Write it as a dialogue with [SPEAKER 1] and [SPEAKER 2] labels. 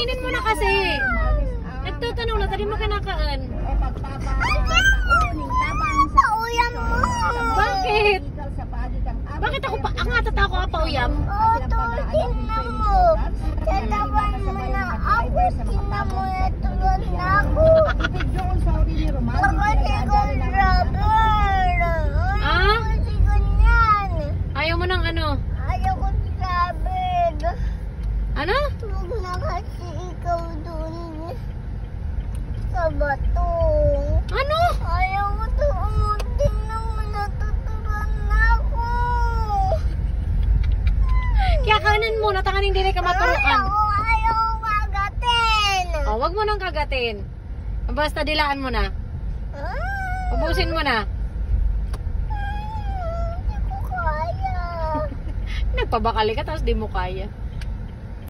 [SPEAKER 1] kainin mo na kasi. Nagtatanong na, tadi mo kinakaan.
[SPEAKER 2] Pauyam mo.
[SPEAKER 1] Bakit? Bakit ako pa? Ang atata ako pa uyam?
[SPEAKER 2] Oo, tingnan mo. Tatawan mo na ako. Tingnan mo na tulad na ako. Bakit ikaw rubber?
[SPEAKER 1] Ah?
[SPEAKER 2] Kasi ganyan.
[SPEAKER 1] Ayaw mo ng ano?
[SPEAKER 2] Ayaw ko rubber.
[SPEAKER 1] Ano?
[SPEAKER 2] Huwag na kasi ikaw dun sa bato.
[SPEAKER 1] Ano?
[SPEAKER 2] Ayaw ko doon. Tingnan mo, natuturan na ako.
[SPEAKER 1] Kaya kanin mo, natangan hindi ka maturuan.
[SPEAKER 2] Ayaw kagatin.
[SPEAKER 1] Oh, wag mo nang kagatin. Basta dilaan mo na. Ubusin mo na.
[SPEAKER 2] Hindi ko kaya.
[SPEAKER 1] Nagpabakali ka tapos di mo kaya.